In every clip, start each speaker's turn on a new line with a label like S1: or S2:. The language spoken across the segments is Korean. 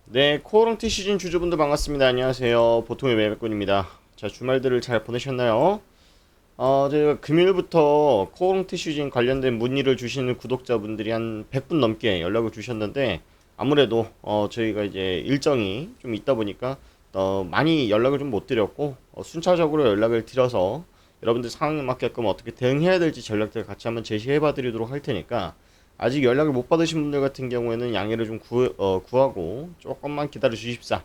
S1: 네, 코오롱티 시즌 주주분들 반갑습니다. 안녕하세요. 보통의 매매꾼입니다. 자, 주말들을 잘 보내셨나요? 저희가 금요일부터 코오롱티 시즌 관련된 문의를 주시는 구독자분들이 한 100분 넘게 연락을 주셨는데, 아무래도, 저희가 이제 일정이 좀 있다 보니까, 많이 연락을 좀 못 드렸고, 순차적으로 연락을 드려서 여러분들 상황에 맞게끔 어떻게 대응해야 될지 전략들 같이 한번 제시해 봐 드리도록 할 테니까, 아직 연락을 못 받으신 분들 같은 경우에는 양해를 좀 구하고 조금만 기다려 주십사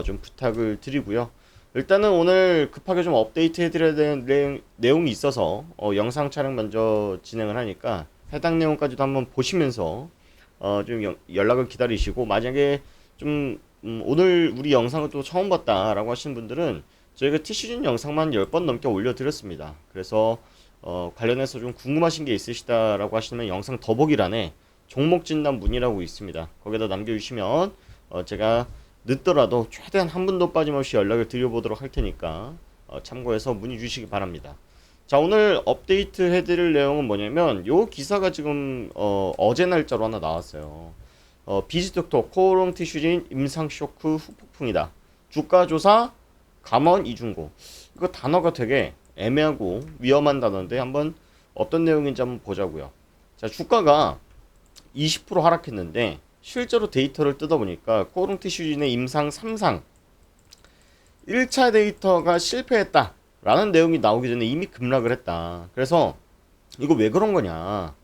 S1: 좀 부탁을 드리고요. 일단은 오늘 급하게 좀 업데이트 해드려야 되는 내용이 있어서 영상 촬영 먼저 진행을 하니까 해당 내용까지도 한번 보시면서 좀 연락을 기다리시고, 만약에 좀 오늘 우리 영상을 또 처음 봤다라고 하시는 분들은 저희가 T시즌 영상만 10번 넘게 올려드렸습니다. 그래서 관련해서 좀 궁금하신 게 있으시다라고 하시면 영상 더보기란에 종목 진단 문의라고 있습니다. 거기다 남겨주시면 제가 늦더라도 최대한 한 분도 빠짐없이 연락을 드려보도록 할 테니까 참고해서 문의 주시기 바랍니다. 자, 오늘 업데이트 해드릴 내용은 뭐냐면, 요 기사가 지금 어제 날짜로 하나 나왔어요. 비지톡톡 코오롱 티슈진 임상 쇼크 후폭풍이다. 주가 조사 감원 이중고. 이거 단어가 되게 애매하고 위험한 단어인데 한번 어떤 내용인지 한번 보자고요. 자, 주가가 20% 하락했는데 실제로 데이터를 뜯어보니까 코오롱 티슈진의 임상 3상 1차 데이터가 실패했다 라는 내용이 나오기 전에 이미 급락을 했다. 그래서 이거 왜 그런 거냐,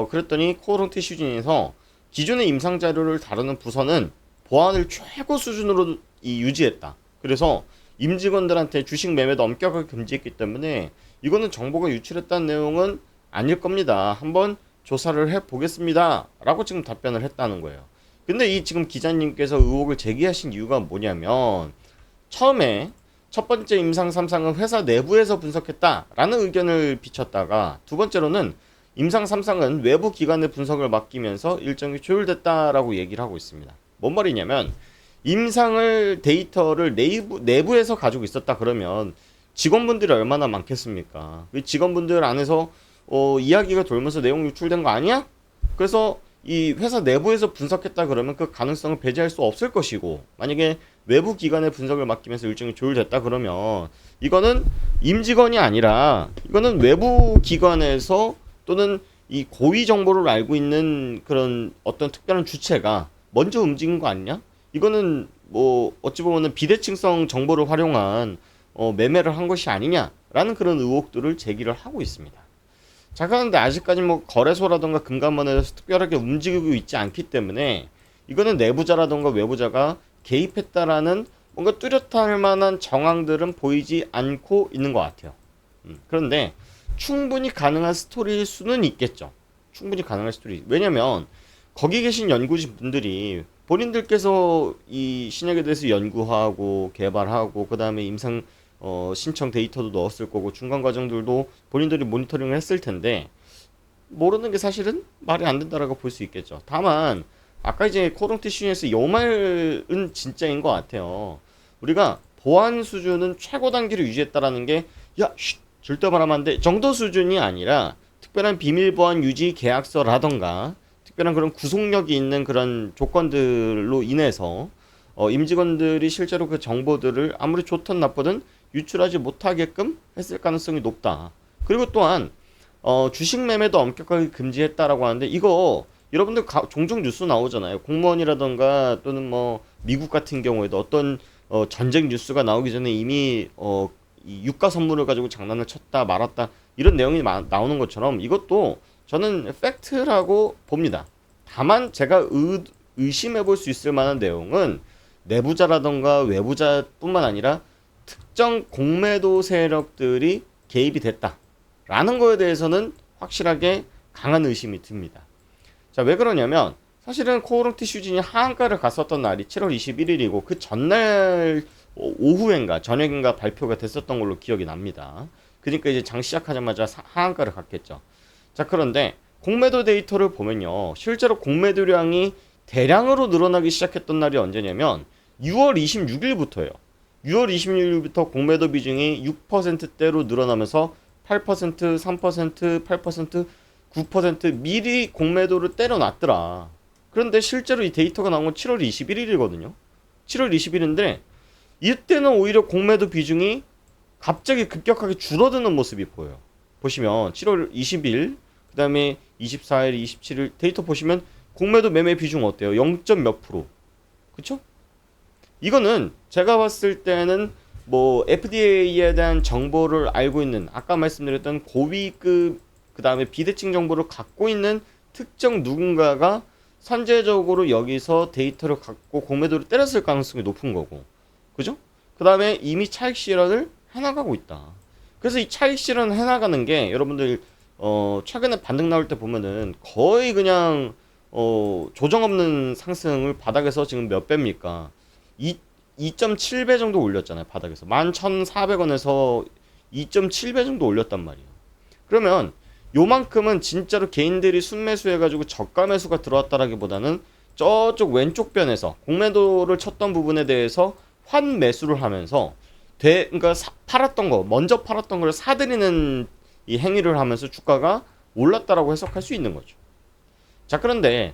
S1: 그랬더니 코오롱 티슈진에서 기존의 임상 자료를 다루는 부서는 보안을 최고 수준으로 유지했다. 그래서 임직원들한테 주식 매매도 엄격하게 금지했기 때문에 이거는 정보가 유출했다는 내용은 아닐 겁니다. 한번 조사를 해 보겠습니다 라고 지금 답변을 했다는 거예요. 근데 이 지금 기자님께서 의혹을 제기하신 이유가 뭐냐면, 처음에 첫 번째 임상 3상은 회사 내부에서 분석했다라는 의견을 비췄다가, 두 번째로는 임상 3상은 외부 기관의 분석을 맡기면서 일정이 조율됐다라고 얘기를 하고 있습니다. 뭔 말이냐면, 임상을 데이터를 내부에서 가지고 있었다 그러면 직원분들이 얼마나 많겠습니까? 그 직원분들 안에서 이야기가 돌면서 내용 유출된 거 아니야? 그래서 이 회사 내부에서 분석했다 그러면 그 가능성을 배제할 수 없을 것이고, 만약에 외부 기관의 분석을 맡기면서 일정이 조율됐다 그러면 이거는 임직원이 아니라 이거는 외부 기관에서 또는 이 고위 정보를 알고 있는 그런 어떤 특별한 주체가 먼저 움직인 거 아니냐? 이거는 뭐 어찌 보면은 비대칭성 정보를 활용한 매매를 한 것이 아니냐라는 그런 의혹들을 제기를 하고 있습니다. 자, 그런데 아직까지 뭐 거래소라던가 금감원에서 특별하게 움직이고 있지 않기 때문에 이거는 내부자라던가 외부자가 개입했다라는 뭔가 뚜렷할 만한 정황들은 보이지 않고 있는 것 같아요. 그런데 충분히 가능한 스토리일 수는 있겠죠. 충분히 가능한 스토리. 왜냐면 거기 계신 연구진 분들이 본인들께서 이 신약에 대해서 연구하고 개발하고 그 다음에 임상 신청 데이터도 넣었을 거고 중간 과정들도 본인들이 모니터링을 했을 텐데 모르는 게 사실은 말이 안 된다라고 볼 수 있겠죠. 다만 아까 이제 코롱티 시즌에서 요 말은 진짜인 것 같아요. 우리가 보안 수준은 최고 단계를 유지했다라는 게, 야, 절대 말하면 안 돼 정도 수준이 아니라 특별한 비밀 보안 유지 계약서라던가 특별한 그런 구속력이 있는 그런 조건들로 인해서 임직원들이 실제로 그 정보들을 아무리 좋든 나쁘든 유출하지 못하게끔 했을 가능성이 높다. 그리고 또한 주식 매매도 엄격하게 금지했다라고 하는데, 이거 여러분들 종종 뉴스 나오잖아요. 공무원이라던가 또는 뭐 미국 같은 경우에도 어떤 전쟁 뉴스가 나오기 전에 이미 이 유가 선물을 가지고 장난을 쳤다 말았다 이런 내용이 나오는 것처럼 이것도 저는 팩트라고 봅니다. 다만 제가 의심해 볼 수 있을 만한 내용은 내부자라던가 외부자뿐만 아니라 특정 공매도 세력들이 개입이 됐다라는 거에 대해서는 확실하게 강한 의심이 듭니다. 자, 왜 그러냐면 사실은 코오롱 티슈진이 하한가를 갔었던 날이 7월 21일이고 그 전날 오후인가 저녁인가 발표가 됐었던 걸로 기억이 납니다. 그러니까 이제 장 시작하자마자 하한가를 갔겠죠. 자, 그런데 공매도 데이터를 보면요, 실제로 공매도량이 대량으로 늘어나기 시작했던 날이 언제냐면 6월 26일부터예요. 6월 26일부터 공매도 비중이 6%대로 늘어나면서 8%, 3%, 8%, 9% 미리 공매도를 때려놨더라. 그런데 실제로 이 데이터가 나온 건 7월 21일이거든요. 7월 20일인데 이때는 오히려 공매도 비중이 갑자기 급격하게 줄어드는 모습이 보여요. 보시면 7월 20일, 그 다음에 24일, 27일 데이터 보시면 공매도 매매 비중 어때요? 0. 몇 프로. 그쵸? 이거는 제가 봤을 때는 뭐 FDA에 대한 정보를 알고 있는 아까 말씀드렸던 고위급 그 다음에 비대칭 정보를 갖고 있는 특정 누군가가 선제적으로 여기서 데이터를 갖고 공매도를 때렸을 가능성이 높은 거고, 그죠? 그 다음에 이미 차익 실현을 해나가고 있다. 그래서 이 차익 실현 해나가는 게 여러분들 최근에 반등 나올 때 보면은 거의 그냥 조정 없는 상승을 바닥에서 지금 몇 배입니까? 2.7배 정도 올렸잖아요. 바닥에서 11,400원에서 2.7배 정도 올렸단 말이에요. 그러면 요만큼은 진짜로 개인들이 순매수 해가지고 저가 매수가 들어왔다라기보다는 저쪽 왼쪽 변에서 공매도를 쳤던 부분에 대해서 환 매수를 하면서 그러니까 팔았던 거 먼저 팔았던 걸 사들이는 이 행위를 하면서 주가가 올랐다라고 해석할 수 있는 거죠. 자, 그런데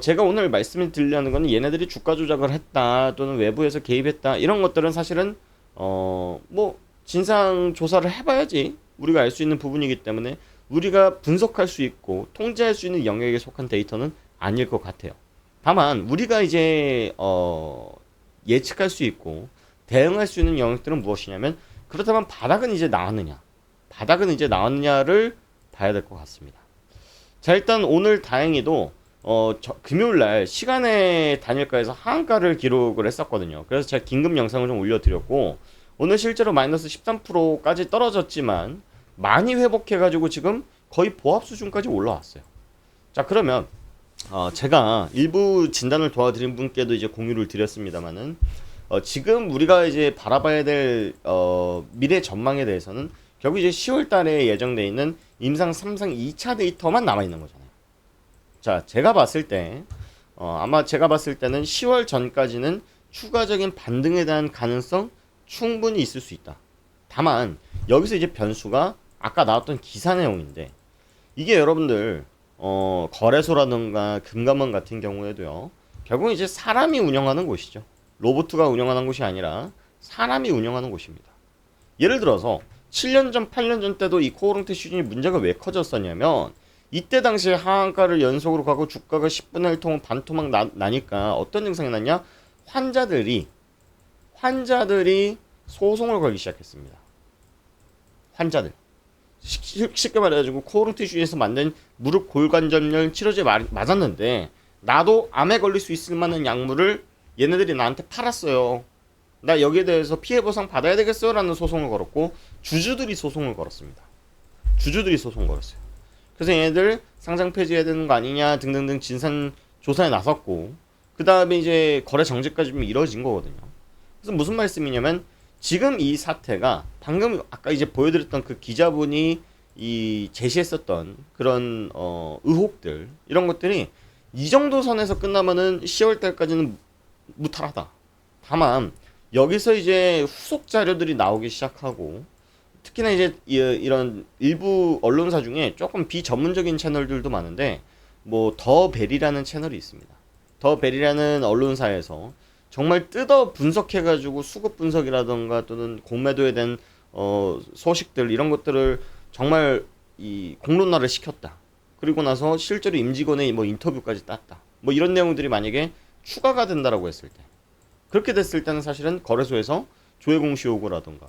S1: 제가 오늘 말씀을 드리려는 건 얘네들이 주가 조작을 했다 또는 외부에서 개입했다 이런 것들은 사실은 뭐 진상 조사를 해봐야지 우리가 알 수 있는 부분이기 때문에 우리가 분석할 수 있고 통제할 수 있는 영역에 속한 데이터는 아닐 것 같아요. 다만 우리가 이제 예측할 수 있고 대응할 수 있는 영역들은 무엇이냐면, 그렇다면 바닥은 이제 나왔느냐를 봐야 될 것 같습니다. 자, 일단 오늘 다행히도 금요일날 시간의 단일가에서 하한가를 기록을 했었거든요. 그래서 제가 긴급 영상을 좀 올려드렸고, 오늘 실제로 마이너스 13%까지 떨어졌지만 많이 회복해가지고 지금 거의 보합 수준까지 올라왔어요. 자, 그러면 제가 일부 진단을 도와드린 분께도 이제 공유를 드렸습니다만은 지금 우리가 이제 바라봐야 될 미래 전망에 대해서는 결국 이제 10월 달에 예정되어 있는 임상 3상 2차 데이터만 남아 있는 거잖아요. 자, 제가 봤을 때 아마 제가 봤을 때는 10월 전까지는 추가적인 반등에 대한 가능성 충분히 있을 수 있다. 다만 여기서 이제 변수가 아까 나왔던 기사 내용인데, 이게 여러분들 거래소라든가 금감원 같은 경우에도요, 결국 이제 사람이 운영하는 곳이죠. 로봇가 운영하는 곳이 아니라 사람이 운영하는 곳입니다. 예를 들어서 7년 전, 8년 전 때도 이 코오롱테 슈진이 문제가 왜 커졌었냐면, 이때 당시에 하한가를 연속으로 가고 주가가 10분의 1 토막 반토막 나니까 어떤 증상이 났냐? 환자들이 소송을 걸기 시작했습니다. 환자들. 쉽게 말해가지고 코오롱테 슈진에서 만든 무릎 골관절염 치료제 맞았는데 나도 암에 걸릴 수 있을 만한 약물을 얘네들이 나한테 팔았어요. 나 여기에 대해서 피해보상 받아야 되겠어요? 라는 소송을 걸었고, 주주들이 소송을 걸었습니다. 그래서 얘네들 상장 폐지해야 되는 거 아니냐 등등등 진상 조사에 나섰고, 그 다음에 이제 거래 정지까지 좀 이뤄진 거거든요. 그래서 무슨 말씀이냐면, 지금 이 사태가 방금 아까 이제 보여드렸던 그 기자분이 이 제시했었던 그런 의혹들, 이런 것들이 이 정도 선에서 끝나면은 10월 달까지는 무탈하다. 다만 여기서 이제 후속 자료들이 나오기 시작하고, 특히나 이제 이런 일부 언론사 중에 조금 비전문적인 채널들도 많은데, 뭐 더 벨이라는 채널이 있습니다. 더 벨이라는 언론사에서 정말 뜯어 분석해가지고 수급 분석이라던가 또는 공매도에 대한 소식들 이런 것들을 정말 이 공론화를 시켰다. 그리고 나서 실제로 임직원의 뭐 인터뷰까지 땄다. 뭐 이런 내용들이 만약에 추가가 된다라고 했을 때, 그렇게 됐을 때는 사실은 거래소에서 조회 공시 요구라던가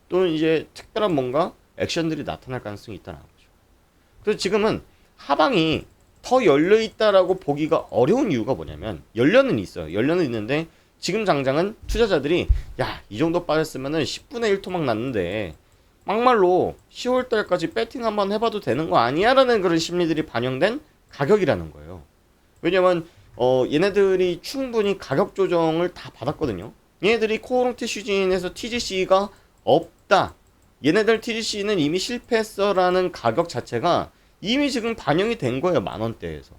S1: 또는 이제 특별한 뭔가 액션들이 나타날 가능성이 있다는 거죠. 그래서 지금은 하방이 더 열려 있다라고 보기가 어려운 이유가 뭐냐면, 열려는 있어요. 열려는 있는데 지금 당장은 투자자들이 야, 이 정도 빠졌으면은 10분의 1 토막 났는데 막말로 10월 달까지 배팅 한번 해봐도 되는 거 아니야? 라는 그런 심리들이 반영된 가격이라는 거예요. 왜냐면 얘네들이 충분히 가격 조정을 다 받았거든요. 얘네들이 코오롱테 슈진에서 TGC가 없다, 얘네들 TGC는 이미 실패했어라는 가격 자체가 이미 지금 반영이 된 거예요. 만원대에서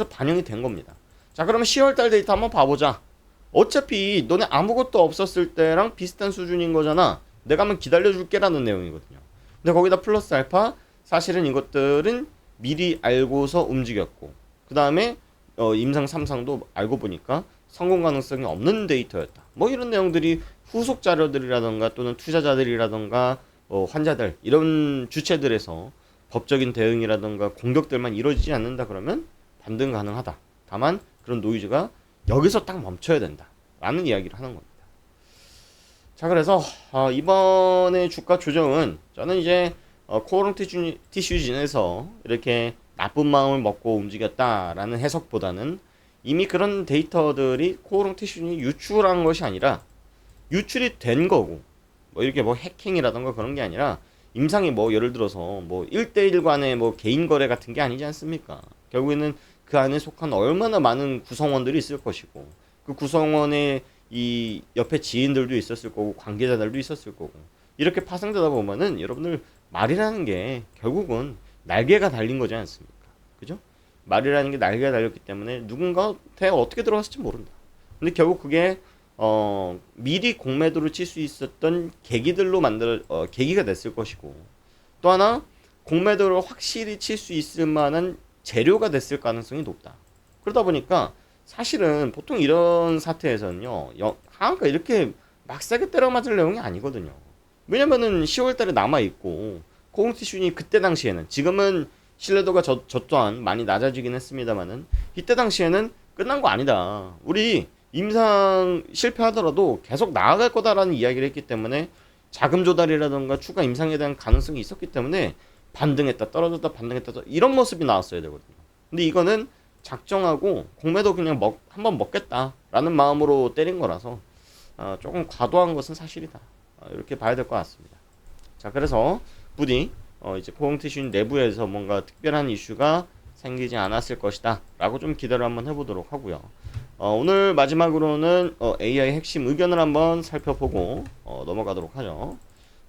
S1: 반영이 된 겁니다. 자, 그러면 10월달 데이터 한번 봐보자. 어차피 너네 아무것도 없었을 때랑 비슷한 수준인 거잖아. 내가 한번 기다려줄게 라는 내용이거든요. 근데 거기다 플러스 알파, 사실은 이것들은 미리 알고서 움직였고, 그 다음에 임상 3상도 알고 보니까 성공 가능성이 없는 데이터였다. 뭐 이런 내용들이 후속 자료들이라던가 또는 투자자들이라던가 환자들 이런 주체들에서 법적인 대응이라던가 공격들만 이루어지지 않는다 그러면 반등 가능하다. 다만 그런 노이즈가 여기서 딱 멈춰야 된다. 라는 이야기를 하는 겁니다. 자, 그래서 이번에 주가 조정은 저는 이제 코오롱 티슈진에서 이렇게 나쁜 마음을 먹고 움직였다라는 해석보다는 이미 그런 데이터들이 코오롱 티슈진이 유출한 것이 아니라 유출이 된 거고, 뭐 이렇게 뭐 해킹이라던가 그런 게 아니라 임상이 뭐 예를 들어서 뭐 1대1 간의 뭐 개인 거래 같은 게 아니지 않습니까? 결국에는 그 안에 속한 얼마나 많은 구성원들이 있을 것이고, 그 구성원의 이 옆에 지인들도 있었을 거고 관계자들도 있었을 거고, 이렇게 파생되다 보면은 여러분들 말이라는 게 결국은 날개가 달린 거지 않습니까? 그죠? 말이라는 게 날개가 달렸기 때문에 누군가한테 어떻게 들어갔을지 모른다. 근데 결국 그게 미리 공매도를 칠 수 있었던 계기들로 계기가 됐을 것이고, 또 하나 공매도를 확실히 칠 수 있을 만한 재료가 됐을 가능성이 높다. 그러다 보니까 사실은 보통 이런 사태에서는요, 하한가 이렇게 막 세게 때려 맞을 내용이 아니거든요. 왜냐면은 10월 달에 남아있고, 코공티슈니 그때 당시에는, 지금은 신뢰도가 저 또한 많이 낮아지긴 했습니다만은, 이때 당시에는 끝난 거 아니다. 우리 임상 실패하더라도 계속 나아갈 거다라는 이야기를 했기 때문에, 자금 조달이라던가 추가 임상에 대한 가능성이 있었기 때문에, 반등했다, 떨어졌다, 반등했다, 이런 모습이 나왔어야 되거든요. 근데 이거는 작정하고 공매도 그냥 한번 먹겠다라는 마음으로 때린 거라서 조금 과도한 것은 사실이다. 이렇게 봐야 될 것 같습니다. 자, 그래서 부디 이제 코공티슈 내부에서 뭔가 특별한 이슈가 생기지 않았을 것이다 라고 좀 기대를 한번 해보도록 하고요. 오늘 마지막으로는 AI 핵심 의견을 한번 살펴보고 넘어가도록 하죠.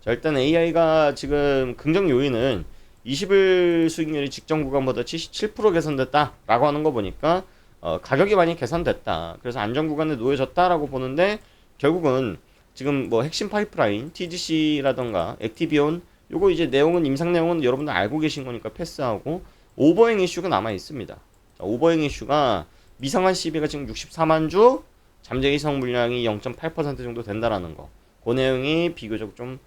S1: 자, 일단 AI가 지금 긍정 요인은 20일 수익률이 직전 구간보다 77% 개선됐다 라고 하는 거 보니까 가격이 많이 개선됐다, 그래서 안정 구간에 놓여졌다 라고 보는데, 결국은 지금 뭐 핵심 파이프라인 TGC라던가 액티비온 요거 이제 내용은 임상 내용은 여러분들 알고 계신 거니까 패스하고, 오버행 이슈가 남아 있습니다. 자, 오버행 이슈가 미상한 시비가 지금 64만 주, 잠재 이성 물량이 0.8% 정도 된다라는 거, 그 내용이 비교적 좀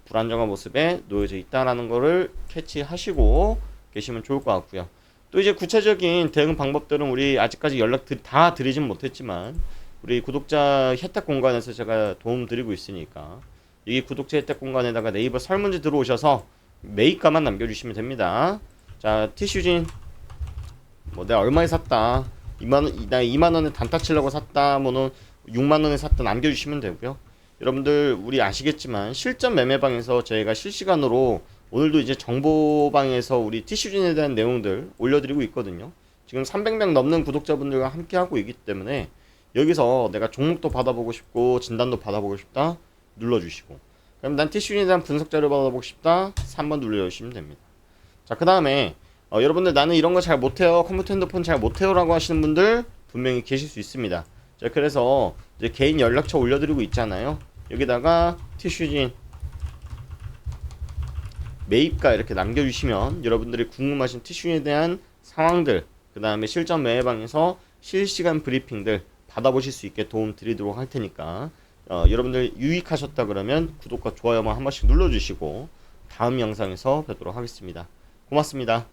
S1: 불안정한 모습에 놓여져 있다라는 거를 캐치하시고 계시면 좋을 것 같고요. 또 이제 구체적인 대응 방법들은 우리 아직까지 다 드리진 못했지만, 우리 구독자 혜택 공간에서 제가 도움 드리고 있으니까, 이 구독자 혜택 공간에다가 네이버 설문지 들어오셔서 매입가만 남겨주시면 됩니다. 자, 티슈진 뭐 내가 얼마에 샀다, 2만원, 나 2만원에 단타 치려고 샀다, 뭐는 6만원에 샀다 남겨주시면 되고요. 여러분들 우리 아시겠지만 실전 매매방에서 저희가 실시간으로 오늘도 이제 정보방에서 우리 티슈진에 대한 내용들 올려드리고 있거든요. 지금 300명 넘는 구독자분들과 함께 하고 있기 때문에 여기서 내가 종목도 받아보고 싶고 진단도 받아보고 싶다 눌러주시고, 그럼 난 티슈진에 대한 분석 자료 받아보고 싶다 3번 눌러주시면 됩니다. 자, 그 다음에 여러분들 나는 이런 거 잘 못해요, 컴퓨터 핸드폰 잘 못해요 라고 하시는 분들 분명히 계실 수 있습니다. 자, 그래서 이제 개인 연락처 올려드리고 있잖아요. 여기다가 티슈진 매입가 이렇게 남겨주시면 여러분들이 궁금하신 티슈에 대한 상황들, 그 다음에 실전 매매방에서 실시간 브리핑들 받아보실 수 있게 도움 드리도록 할 테니까, 여러분들 유익하셨다 그러면 구독과 좋아요만 한 번씩 눌러주시고 다음 영상에서 뵙도록 하겠습니다. 고맙습니다.